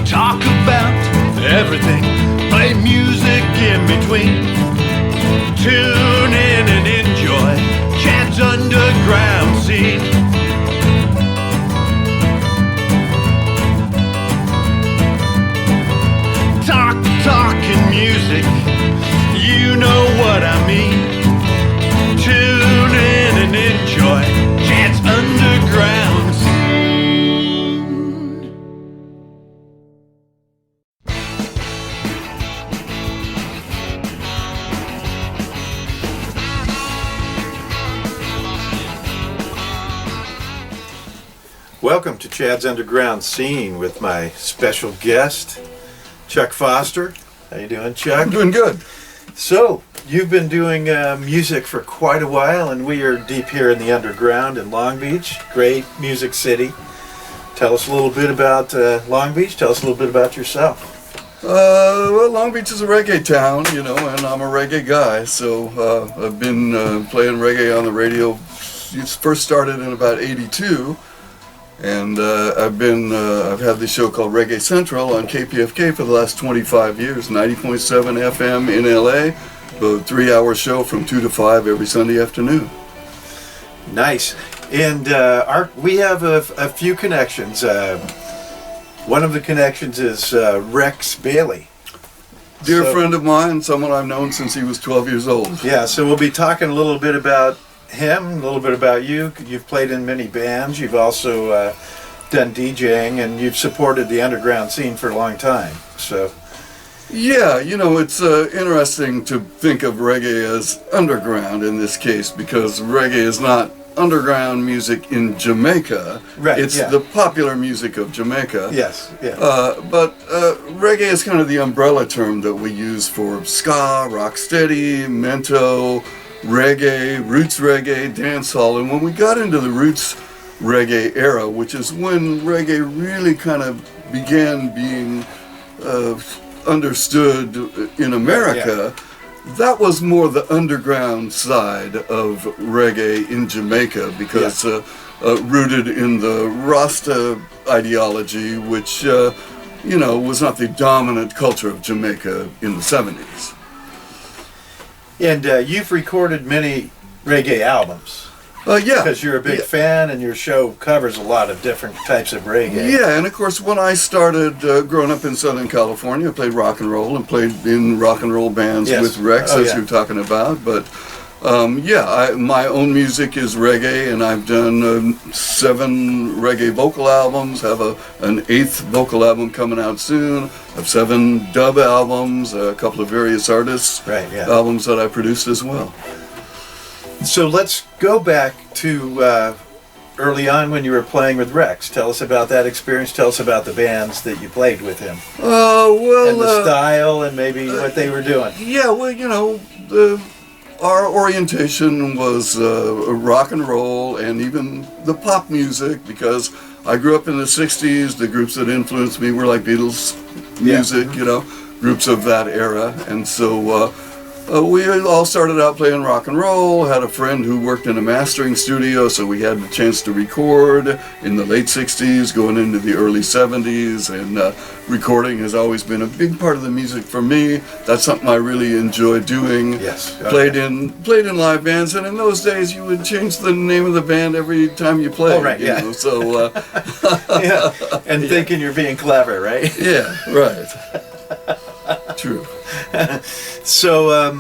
Talk about everything, play music in between. Tune in and enjoy Chad's underground scene. Talking music, you know what I mean. Tune in and enjoy Chad's underground scene. Welcome to Chad's Underground Scene with my special guest, Chuck Foster. How you doing, Chuck? I'm doing good. So, you've been doing music for quite a while, and we are deep here in the underground in Long Beach, great music city. Tell us a little bit about Long Beach. Tell us a little bit about yourself. Well, Long Beach is a reggae town, you know, and I'm a reggae guy. So I've been playing reggae on the radio. It first started in about '82. And I've had this show called Reggae Central on KPFK for the last 25 years, 90.7 FM in LA, a 3-hour show from 2 to 5 every Sunday afternoon. Nice. And we have a few connections. One of the connections is Rex Bailey. Dear friend of mine, someone I've known since he was 12 years old. Yeah, so we'll be talking a little bit about him, a little bit about you. You've played in many bands. You've also done DJing, and you've supported the underground scene for a long time. So, yeah, you know, it's interesting to think of reggae as underground in this case, because reggae is not underground music in Jamaica. Right. It's the popular music of Jamaica. Yes. Yeah. But reggae is kind of the umbrella term that we use for ska, rocksteady, mento, reggae, roots reggae, dancehall. And when we got into the roots reggae era, which is when reggae really kind of began being understood in America, that was more the underground side of reggae in Jamaica, because rooted in the Rasta ideology, which was not the dominant culture of Jamaica in the 70s. And you've recorded many reggae albums. Yeah. Because you're a big fan, and your show covers a lot of different types of reggae. Yeah, and of course, when I started growing up in Southern California, I played rock and roll and played in rock and roll bands with Rex, as you're talking about. But my own music is reggae, and I've done 7 reggae vocal albums, have an 8th vocal album coming out soon, have 7 dub albums, a couple of various artists' albums that I produced as well. So let's go back to early on when you were playing with Rex. Tell us about that experience. Tell us about the bands that you played with him. And the style, and maybe what they were doing. Yeah, well, you know, our orientation was rock and roll and even the pop music, because I grew up in the 60s. The groups that influenced me were like Beatles music, you know, groups of that era. And so we all started out playing rock and roll, had a friend who worked in a mastering studio, so we had the chance to record in the late 60s, going into the early 70s, and recording has always been a big part of the music for me. That's something I really enjoy doing. Yes. Played in live bands, and in those days you would change the name of the band every time you played. Oh, right, you know, so and thinking you're being clever, right? Yeah, right. True. So,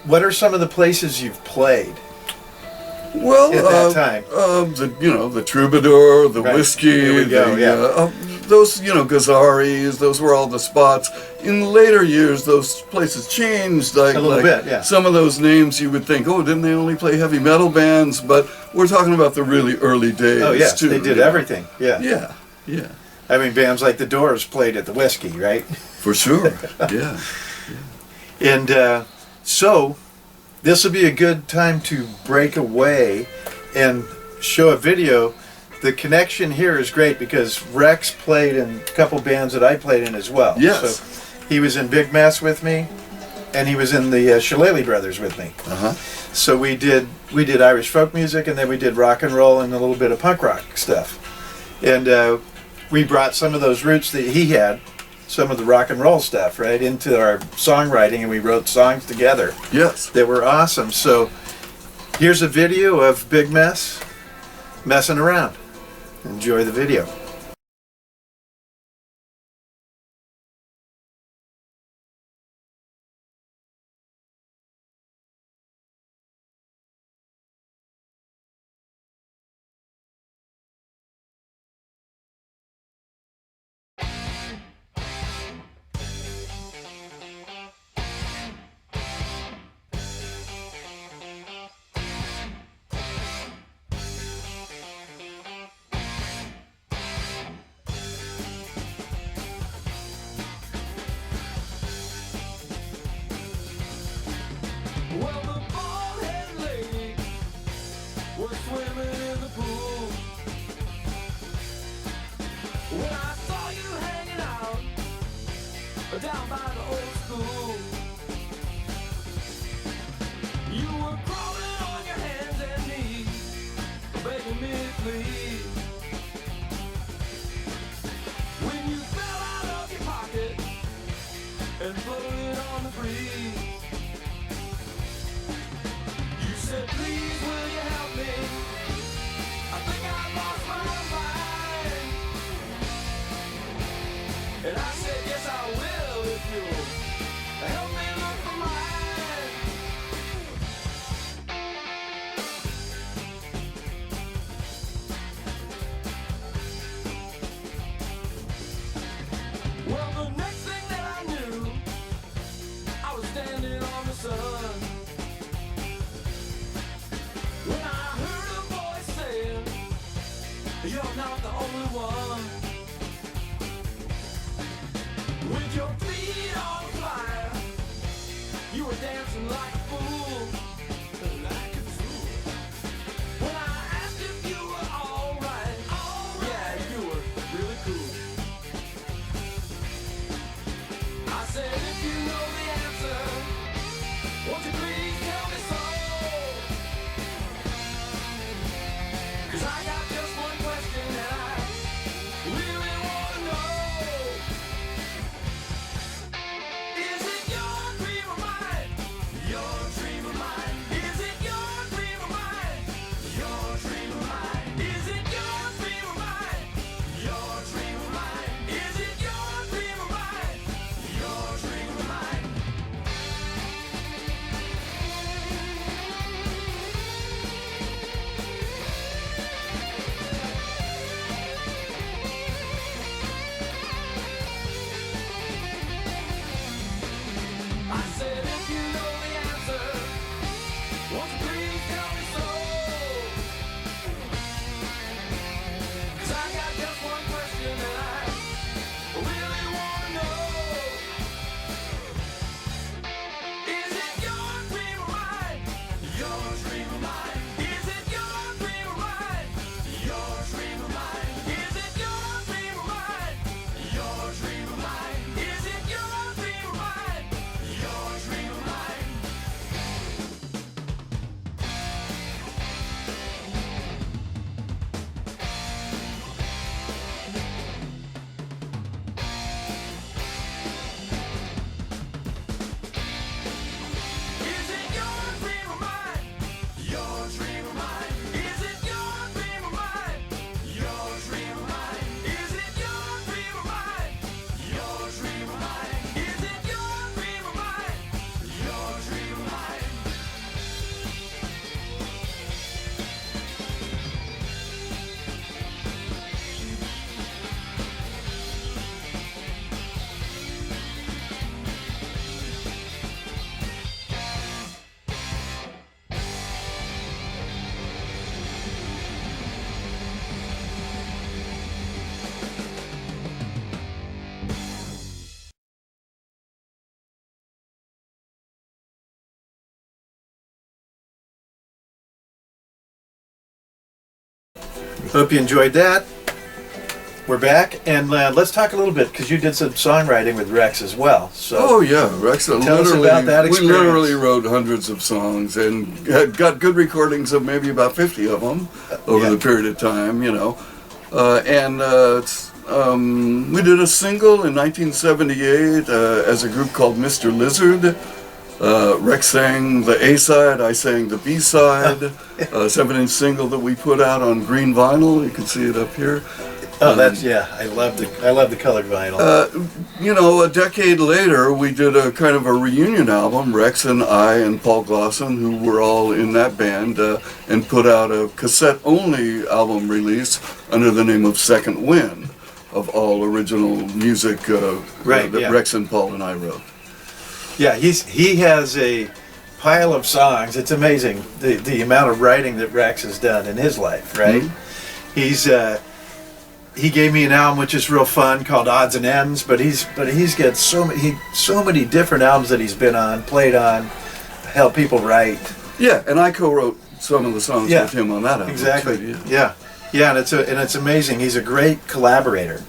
what are some of the places you've played? Well, at that time, the Troubadour, the Whiskey, Here we go, those, Gazaris, those were all the spots. In later years, those places changed. Like, a little bit, yeah. Some of those names you would think, oh, didn't they only play heavy metal bands? But we're talking about the really early days. Oh, yes, too. they did everything. Yeah. Yeah, yeah. I mean, bands like the Doors played at the Whiskey, right? For sure, yeah. And so, this will be a good time to break away and show a video. The connection here is great because Rex played in a couple bands that I played in as well. Yes. So he was in Big Mess with me, and he was in the Shillelagh Brothers with me. Uh-huh. So we did Irish folk music, and then we did rock and roll and a little bit of punk rock stuff. And we brought some of those roots that he had, some of the rock and roll stuff, right, into our songwriting, and we wrote songs together. Yes. That were awesome. So here's a video of Big Mess messing around. Enjoy the video. Well, the bald-headed lady was swimming in the pool when I saw you hanging out down by the old school. You were crawling on your hands and knees, begging me please. When you fell out of your pocket and floated on the breeze, you said, please, will you help me? I think I lost my mind. And I said, yes, I will if you'll help me look for mine. Well, the next thing that I knew, I was standing on the sun. When I heard a voice saying, you're not the only one. With your feet on fire, you were dancing like a fool. Like a fool. When I asked if you were alright, yeah, you were really cool. I said, if you know the answer, won't you please tell me so? 'Cause I got just one question and I really wanna know. Is it your dream or mine? Your dream or mine? Is it your dream or mine? Your dream or mine? Is it your dream or mine? Your dream or mine? Is it your dream or mine? Your dream or mine? I said, if you know the answer, won't you please tell me so? 'Cause I got just one question and I really wanna know. Is it your dream or mine? Your dream or mine? Is it your dream or mine? Your dream or mine? Is it your dream or mine? Your dream or mine? Is it your dream or mine? Your dream or mine? Is it your dream or mine? Your dream or mine? Is it your dream or mine? Your dream or mine? Is it your dream or mine? Your dream or mine? Is it your dream or mine? Your dream or mine? Hope you enjoyed that. We're back, and let's talk a little bit, because you did some songwriting with Rex as well. So Oh yeah, Rex. Tell us about that We experience. literally wrote hundreds of songs and had got good recordings of maybe about 50 of them over Yeah. the period of time. You know, We did a single in 1978 as a group called Mr. Lizard. Rex sang the A-side, I sang the B-side. 7-inch single that we put out on green vinyl. You can see it up here. Oh, that's I love the colored vinyl. You know, a decade later, we did a kind of a reunion album. Rex and I and Paul Glosson, who were all in that band, and put out a cassette-only album release under the name of Second Wind, of all original music that Rex and Paul and I wrote. Yeah, he has a pile of songs. It's amazing the amount of writing that Rex has done in his life, right? Mm-hmm. He gave me an album which is real fun called Odds and Ends, but he's got so many different albums that he's been on, played on, helped people write. Yeah, and I co-wrote some of the songs with him on that album. Exactly. Too, yeah, and it's amazing. He's a great collaborator.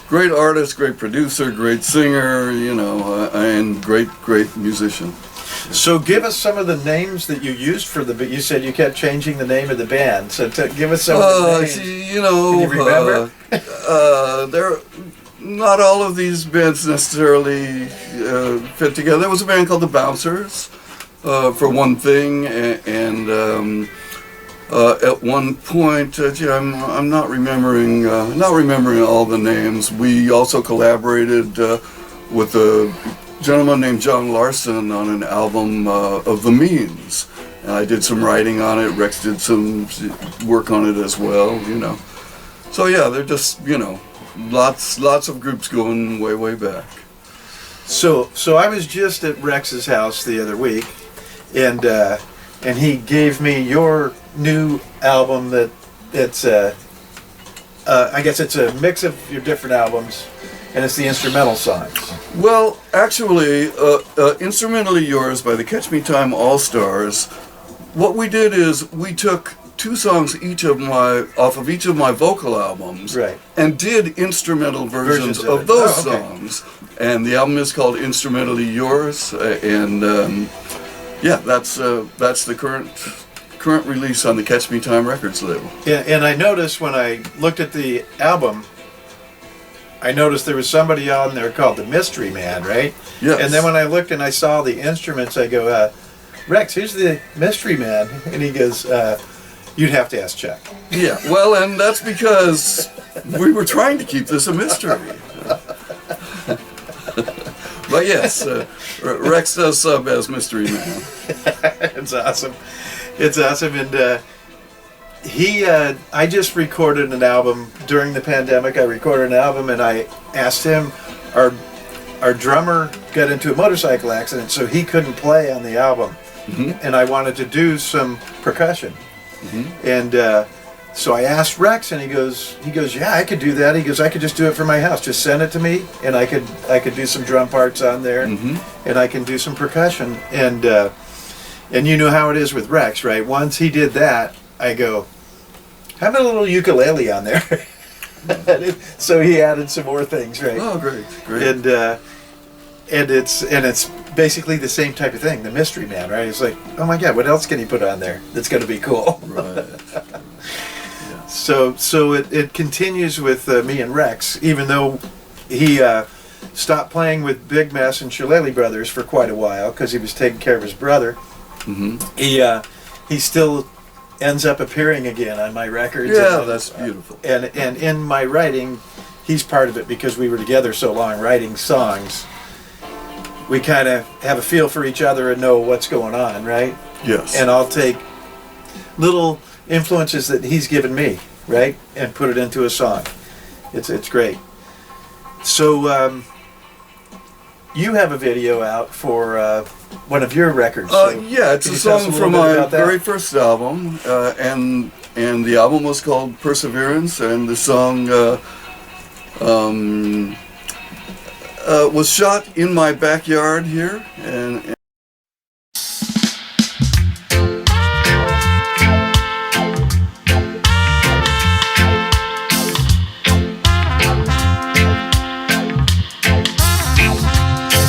Great artist, great producer, great singer, you know, and great musician. So give us some of the names that you used for you said you kept changing the name of the band. So give us some of the names. You know, can you remember? Not all of these bands necessarily fit together. There was a band called the Bouncers, for one thing, and at one point, I'm not remembering all the names. We also collaborated with a gentleman named John Larson on an album of The Means. And I did some writing on it. Rex did some work on it as well, you know. So yeah, they're just, you know, lots of groups going way back. So I was just at Rex's house the other week, and he gave me your new album it's I guess it's a mix of your different albums, and it's the instrumental songs. Well, actually, Instrumentally Yours by the Catch Me Time All-Stars, what we did is we took 2 songs off of each of my vocal albums, right, and did instrumental versions of those songs. And the album is called Instrumentally Yours, and yeah, that's the current release on the Catch Me Time Records label. And I noticed when I looked at the album, I noticed there was somebody on there called the Mystery Man, right? Yes. And then when I looked and I saw the instruments, I go, Rex, who's the Mystery Man? And he goes, you'd have to ask Chuck. Yeah, well, and that's because we were trying to keep this a mystery. But yes, Rex does sub as Mystery Man. It's awesome. It's awesome. And I just recorded an album during the pandemic. I recorded an album, and I asked him, our drummer got into a motorcycle accident, so he couldn't play on the album. Mm-hmm. And I wanted to do some percussion. Mm-hmm. And so I asked Rex, and he goes, yeah, I could do that. He goes, I could just do it from my house. Just send it to me, and I could do some drum parts on there, mm-hmm. and I can do some percussion. And you know how it is with Rex, right? Once he did that, I go, how about a little ukulele on there? So he added some more things, right? Oh, great. And it's basically the same type of thing, the Mystery Man, right? It's like, oh my God, what else can he put on there that's going to be cool? Right. Yeah. So it continues with me and Rex, even though he stopped playing with Big Mess and Shillelagh Brothers for quite a while because he was taking care of his brother. Mm-hmm. He still ends up appearing again on my records. Yeah, that's beautiful. And in my writing, he's part of it because we were together so long writing songs. We kind of have a feel for each other and know what's going on, right? Yes. And I'll take little influences that he's given me, right, and put it into a song. It's great. So you have a the out for one of your records. So yeah, it's a song from my very first album, and the album was called Perseverance, and the song was shot in my backyard here, and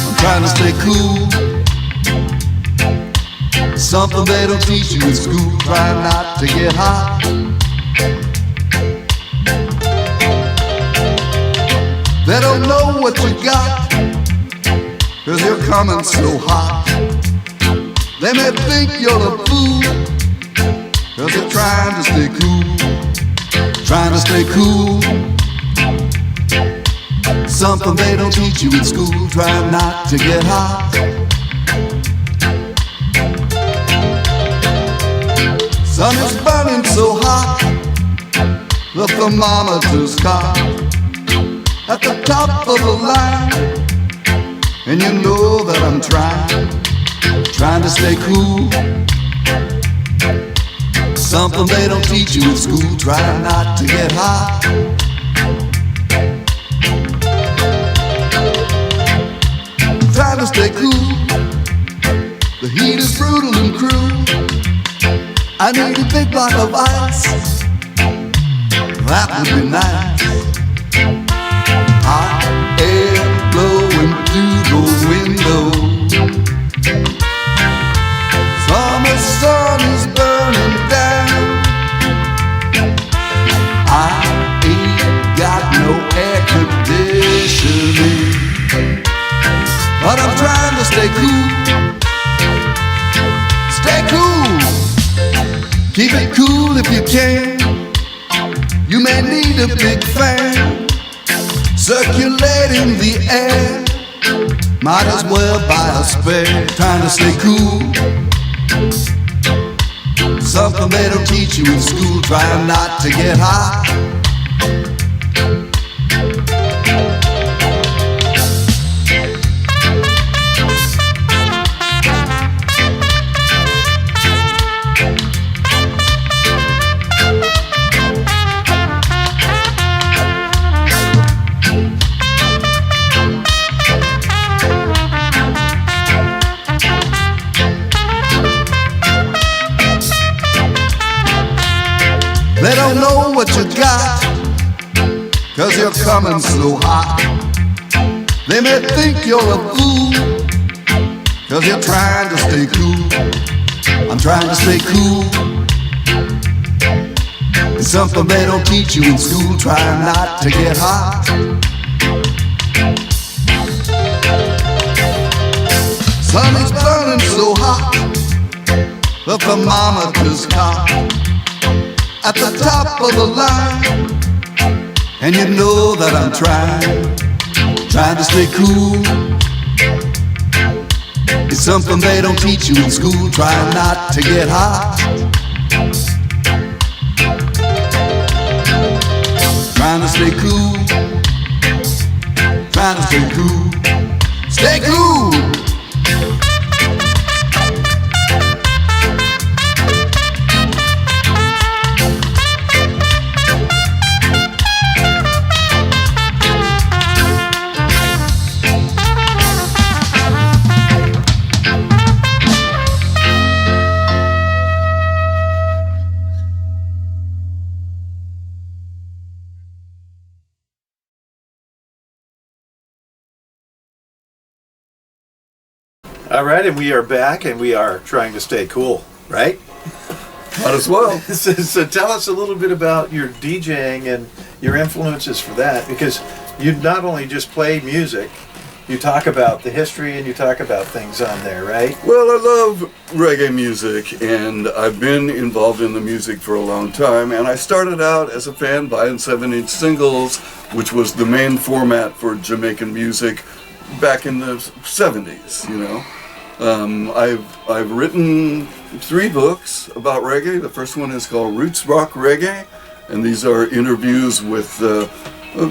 I'm trying to stay cool. Something they don't teach you in school. Try not to get hot. They don't know what you got, 'cause you're coming so hot. They may think you're a fool, 'cause they're trying to stay cool, trying to stay cool. Something they don't teach you in school, try not to get hot. Sun is burning so hot, the thermometer's caught at the top of the line, and you know that I'm trying to stay cool. Something they don't teach you in school, try not to get hot. Trying to stay cool, the heat is brutal and cruel. I need a big block of ice, that would be nice. Hot air blowing through those windows. Summer sun is burning down. I ain't got no air conditioning, but I'm trying to stay cool. Stay cool. Keep it cool if you can. You may need a big fan circulating the air. Might as well buy a spare. Trying to stay cool. Something they don't teach you in school. Trying not to get hot. They don't know what you got, 'cause you're coming so hot. They may think you're a fool, 'cause you're trying to stay cool. I'm trying to stay cool. It's something they don't teach you in school, trying not to get hot. Sun is burning so hot, the thermometer's caught at the top of the line, and you know that I'm trying to stay cool. It's something they don't teach you in school, trying not to get hot. Trying to stay cool, trying to stay cool, stay cool. All right, and we are back, and we are trying to stay cool, right? Might as well. So tell us a little bit about your DJing and your influences for that, because you not only just play music, you talk about the history and you talk about things on there, right? Well, I love reggae music, and I've been involved in the music for a long time. And I started out as a fan buying 7-inch singles, which was the main format for Jamaican music back in the 70s, you know. I've written 3 books about reggae. The first one is called Roots Rock Reggae, and these are interviews with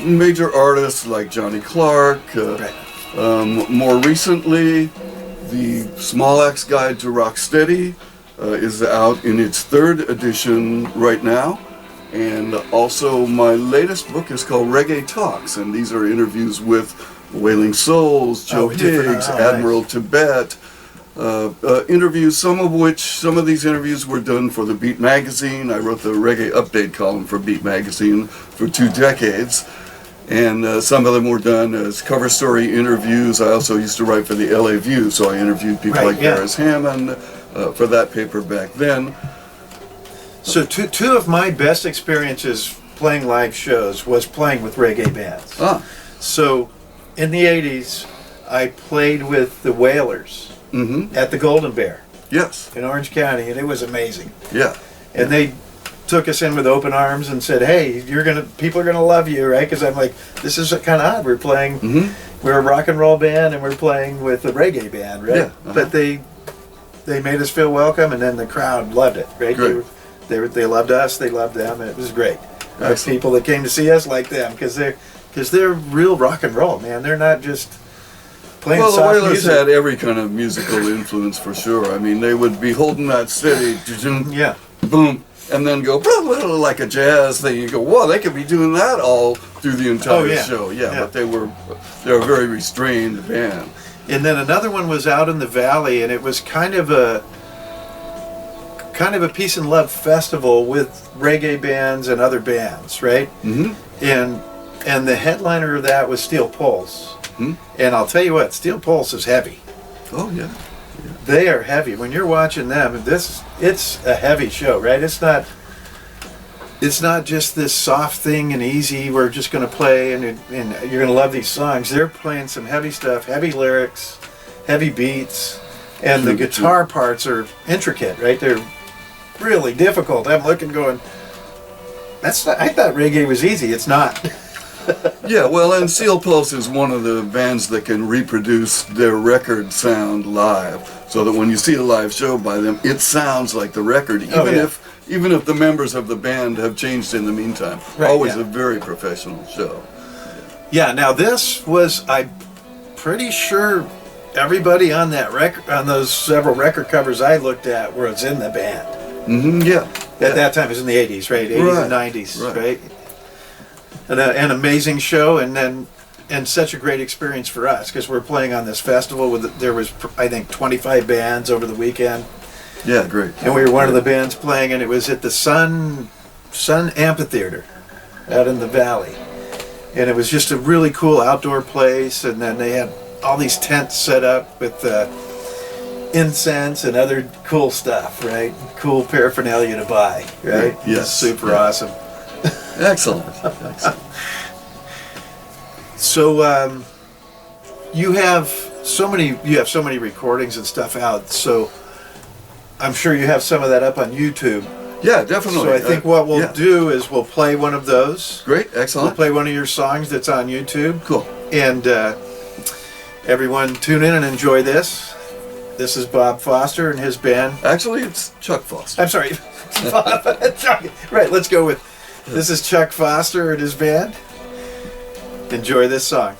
major artists like Johnny Clark. More recently, the Small Axe Guide to Rocksteady is out in its 3rd edition right now. And also my latest book is called Reggae Talks, and these are interviews with Wailing Souls, Joe Higgs, Admiral nice. Tibet, interviews, some of these interviews were done for the Beat Magazine. I wrote the Reggae Update column for Beat Magazine for 2 decades. And some of them were done as cover story interviews. I also used to write for the LA View, so I interviewed people like Harris Hammond for that paper back then. So two of my best experiences playing live shows was playing with reggae bands. So, in the 80s, I played with the Wailers Mm-hmm. at the Golden Bear Yes. in Orange County, and it was amazing. Yeah. And they took us in with open arms and said, "Hey, people are gonna love you, right?" Because I'm like, this is kind of odd. We're playing, we're a rock and roll band, and we're playing with a reggae band, right? Yeah, But they made us feel welcome, and then the crowd loved it, right? Great. They loved us, they loved them, and it was great. Our Excellent. people that came to see us liked them because they're real rock and roll, man. They're not just playing Well, the soft Wailers music. had every kind of musical influence for sure. I mean, they would be holding that steady, Yeah. boom, and then go blah, blah, blah, like a jazz thing. You go, whoa, they could be doing that all through the entire Oh, yeah. show. Yeah, Yeah. but they're a very restrained band. And then another one was out in the valley, and it was kind of a peace and love festival with reggae bands and other bands, right? Mm-hmm. And the headliner of that was Steel Pulse. Hmm? And I'll tell you what, Steel Pulse is heavy. Oh yeah. They are heavy. When you're watching them, it's a heavy show, right? It's not just this soft thing and easy. We're just going to play and you're going to love these songs. They're playing some heavy stuff, heavy lyrics, heavy beats, and the guitar parts are intricate, right? They're really difficult. I'm looking, going, I thought reggae was easy. It's not. Yeah, well, and Steel Pulse is one of the bands that can reproduce their record sound live, so that when you see a live show by them, it sounds like the record, even if the members of the band have changed in the meantime. Right, Always yeah. a very professional show. Yeah. Now this was, I'm pretty sure everybody on that record, on those several record covers I looked at, was in the band. Mm-hmm. Yeah. At that time, it was in the 80s, right? 80s and 90s, right? And an amazing show, and such a great experience for us because we're playing on this festival there was, I think, 25 bands over the weekend, Yeah, great. and we were one of the bands playing, and it was at the Sun Amphitheater out in the valley, and it was just a really cool outdoor place, and then they had all these tents set up with incense and other cool stuff, right? Cool paraphernalia to buy, right? Yes. Super awesome. Excellent. Excellent. So you have so many recordings and stuff out. So I'm sure you have some of that up on YouTube. Yeah, definitely. So I think what we'll yeah. do is we'll play one of those. Great, We'll excellent. play one of your songs that's on YouTube. Cool. And everyone tune in and enjoy this. This is Bob Foster and his band. Actually, it's Chuck Foster. I'm sorry. Right, let's go with, this is Chuck Foster and his band. Enjoy this song.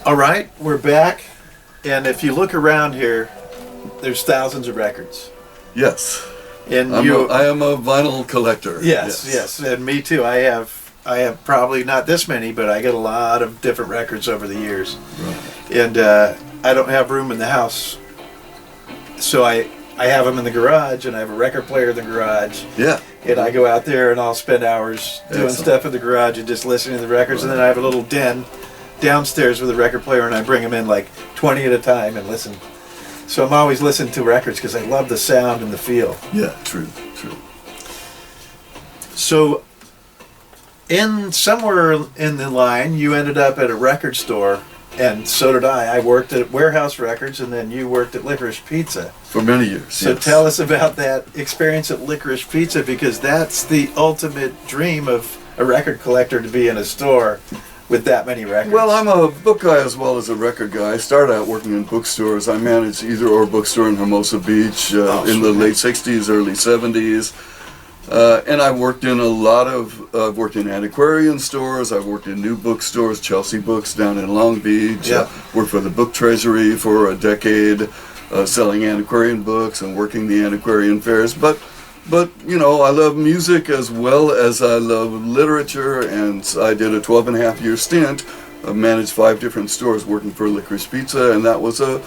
All right, we're back. And if you look around here, there's thousands of records. Yes. And I am a vinyl collector. yes, and me too. I have probably not this many, but I get a lot of different records over the years. Right. And I don't have room in the house, so I have them in the garage, and I have a record player in the garage. Yeah. And I go out there and I'll spend hours doing Excellent. stuff in the garage and just listening to the records. And then I have a little den downstairs with a record player, and I bring them in like 20 at a time and listen. So I'm always listening to records because I love the sound and the feel. Yeah, true. So somewhere in the line, you ended up at a record store, and so did I. I worked at Warehouse Records, and then you worked at Licorice Pizza. For many years. So yes. tell us about that experience at Licorice Pizza, because that's the ultimate dream of a record collector, to be in a store with that many records. Well, I'm a book guy as well as a record guy. I started out working in bookstores. I managed Either Or bookstore in Hermosa Beach in the late 60s, early 70s. And I've worked in I've worked in antiquarian stores. I've worked in new bookstores, Chelsea Books down in Long Beach. Yeah. Worked for the Book Treasury for a decade, selling antiquarian books and working the antiquarian fairs. But you know, I love music as well as I love literature, and I did a 12-and-a-half-year stint. I managed 5 different stores working for Licorice Pizza, and that was a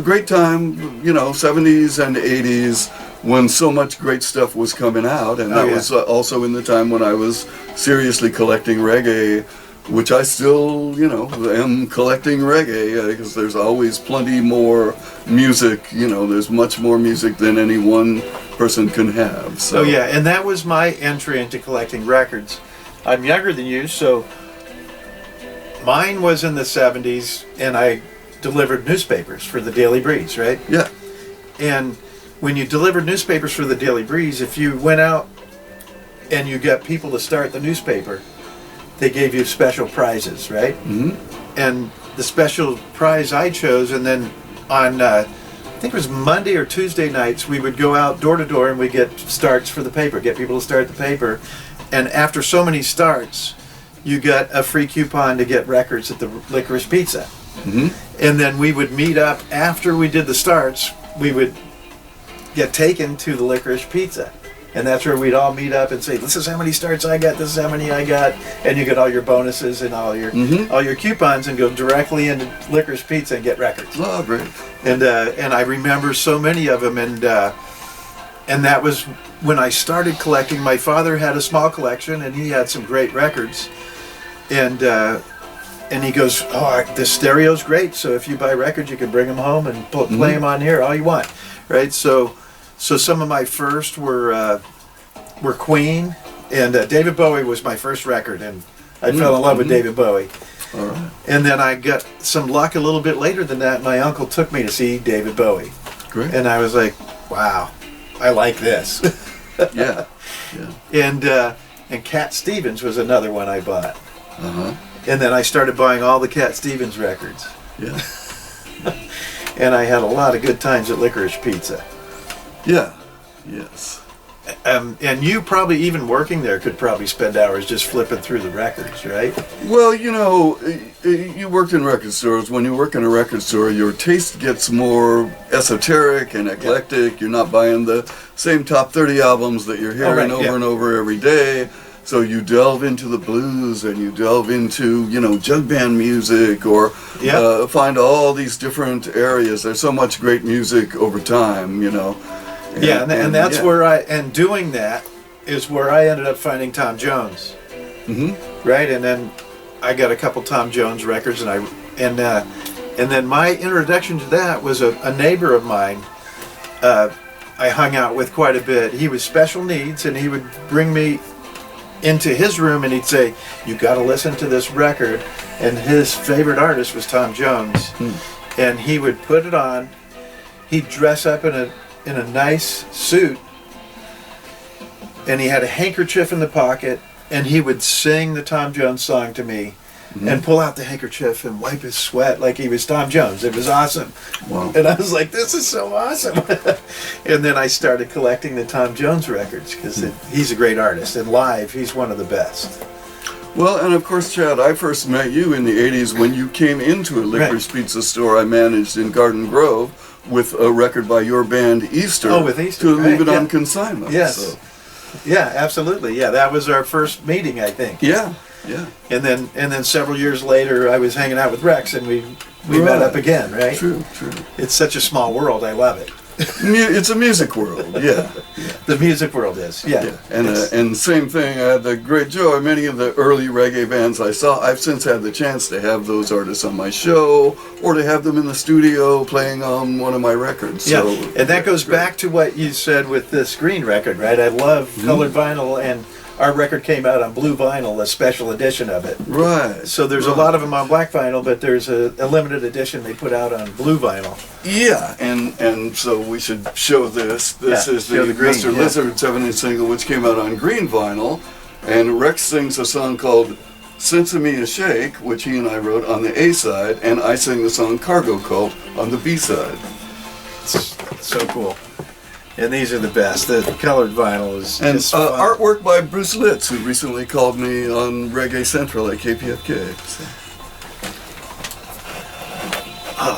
great time, you know, 70s and 80s, when so much great stuff was coming out, and that was also in the time when I was seriously collecting reggae, which I still, you know, am collecting reggae, because there's always plenty more music, you know, there's much more music than any one person can have. So. Oh yeah, and that was my entry into collecting records. I'm younger than you, so mine was in the 70s, and I delivered newspapers for the Daily Breeze, right? Yeah. And when you delivered newspapers for the Daily Breeze, if you went out and you got people to start the newspaper, they gave you special prizes, right? Mm-hmm. And the special prize I chose, and then on, I think it was Monday or Tuesday nights, we would go out door to door and we'd get starts for the paper, get people to start the paper. And after so many starts, you got a free coupon to get records at the Licorice Pizza. Mm-hmm. And then we would meet up after we did the starts. We would get taken to the Licorice Pizza, and that's where we'd all meet up and say, "This is how many starts I got. This is how many I got," and you get all your bonuses and all your coupons, and go directly into Licorice Pizza and get records. Oh, great. And I remember so many of them, and that was when I started collecting. My father had a small collection, and he had some great records, and he goes, "Oh, this stereo's great. So if you buy records, you can bring them home and play them on here all you want, right?" So some of my first were Queen, and David Bowie was my first record, and I fell in love with David Bowie. All right. And then I got some luck a little bit later than that. My uncle took me to see David Bowie, Great. and I was like, "Wow, I like this." Yeah. Yeah. And Cat Stevens was another one I bought. Uh-huh. And then I started buying all the Cat Stevens records. Yeah. And I had a lot of good times at Licorice Pizza. Yeah. Yes. And you probably, even working there, could probably spend hours just flipping through the records, right? Well, you know, you worked in record stores. When you work in a record store, your taste gets more esoteric and eclectic. You're not buying the same top 30 albums that you're hearing over and over every day. So you delve into the blues, and you delve into, you know, jug band music, or find all these different areas. There's so much great music over time, you know. And that's where doing that is where I ended up finding Tom Jones. Mm-hmm. Right, and then I got a couple Tom Jones records, and then my introduction to that was a neighbor of mine. I hung out with quite a bit. He was special needs, and he would bring me into his room, and he'd say, "You got to listen to this record." And his favorite artist was Tom Jones, and he would put it on. He'd dress up in a nice suit, and he had a handkerchief in the pocket, and he would sing the Tom Jones song to me, and pull out the handkerchief and wipe his sweat like he was Tom Jones. It was awesome. Wow. And I was like, "This is so awesome." And then I started collecting the Tom Jones records, because he's a great artist, and live he's one of the best. Well, and of course, Chad, I first met you in the 80s when you came into a licorice pizza store I managed in Garden Grove with a record by your band Easter. Oh, with Easter, to leave right, it on yeah. consignment. Yes. So, Yeah, absolutely. Yeah, that was our first meeting, I think. yeah. And then several years later, I was hanging out with Rex, and we met up again, right? True. It's such a small world. I love it. It's a music world, yeah. The music world is, yeah. And same thing, I had the great joy, many of the early reggae bands I saw, I've since had the chance to have those artists on my show, or to have them in the studio playing on one of my records. Yeah, So, and that goes back to what you said with this green record, right? I love colored vinyl, and our record came out on blue vinyl, a special edition of it. Right. So there's a lot of them on black vinyl, but there's a limited edition they put out on blue vinyl. Yeah, and so we should show this. This Yeah, is the show the green, Mr. yeah. Lizard 7-inch single, which came out on green vinyl, and Rex sings a song called Sense of Me a Shake, which he and I wrote on the A side, and I sing the song Cargo Cult on the B side. It's so cool. And these are the best. The colored vinyl is And just fun. artwork by Bruce Litz, who recently called me on Reggae Central at KPFK.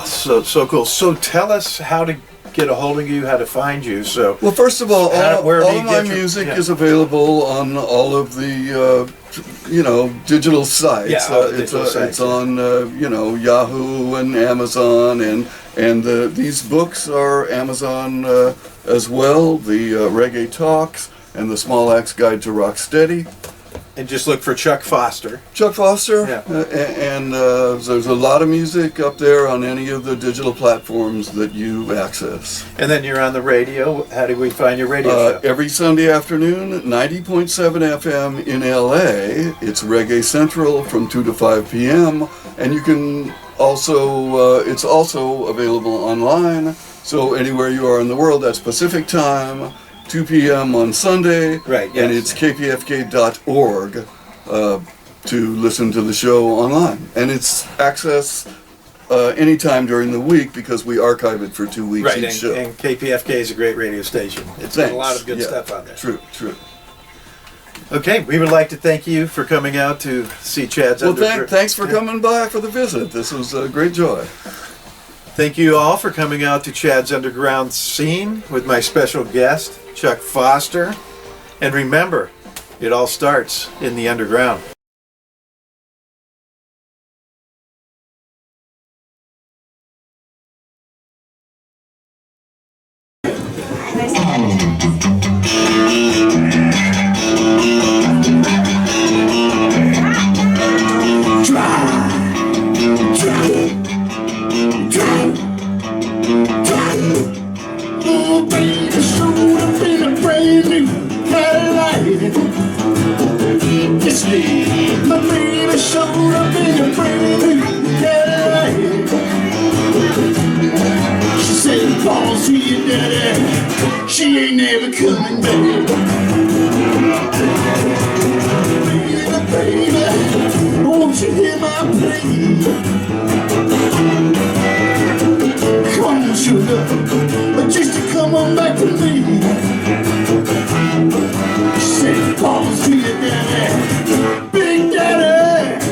So. So cool. So tell us how to get a hold of you, how to find you. So Well, first of all, Where do all you of my get your- music yeah. is available on all of the, digital sites. Yeah, all the digital sites, It's on, Yahoo and Amazon, and these books are Amazon as well. The Reggae Talks and the Small Axe Guide to Rocksteady. and just look for Chuck Foster. Chuck Foster, Yeah. and there's a lot of music up there on any of the digital platforms that you access. And then you're on the radio. How do we find your radio show? Every Sunday afternoon, 90.7 FM in LA. It's Reggae Central from 2 to 5 p.m. And you can also, it's also available online. So anywhere you are in the world, that's Pacific time, 2 p.m. on Sunday. Right, And yes. it's kpfk.org to listen to the show online. And it's access anytime during the week because we archive it for 2 weeks Right, each show. and KPFK is a great radio station. It's got a lot of good Yeah, stuff on there. True. Okay, we would like to thank you for coming out to see Chad's Well, Underground. thanks for coming by for the visit. This was a great joy. Thank you all for coming out to Chad's Underground Scene with my special guest, Chuck Foster. And remember, it all starts in the underground. Oh, baby, showed up in a brand new Cadillac. Yes, me. My baby showed up in a brand new Cadillac. She said, Paul, see your daddy. She ain't never coming back. Baby, won't you hear my plea? Come on, sugar, but just to come on back to me. She said, Paul, see your daddy, Big Daddy.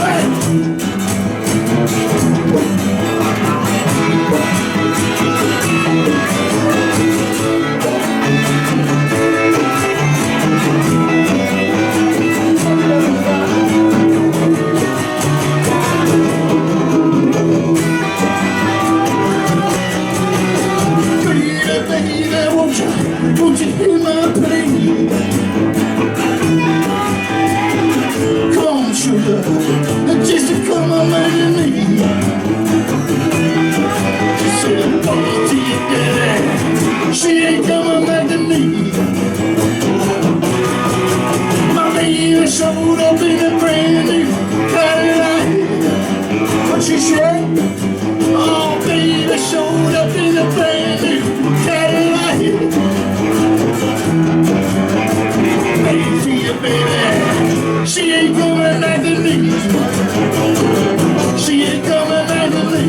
Hey. Baby, won't you hear my plea? Come on, sugar, just to come on back to me. She said, Paul, to your daddy, she ain't coming back to me. My baby showed up in a brand new Cadillac. What she said? Oh, baby showed up in a brand new Cadillac. Hey, baby, she ain't coming back to me. She ain't coming back to me.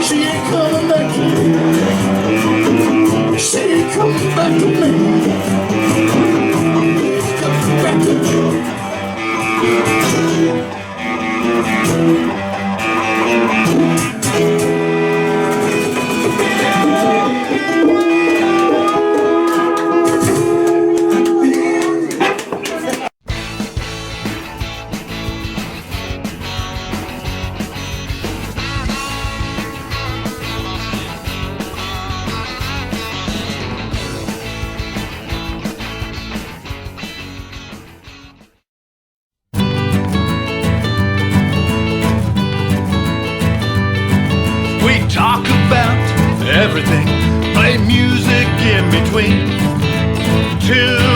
She ain't coming back to me. She ain't coming back to me. everything. Play music in between. Tune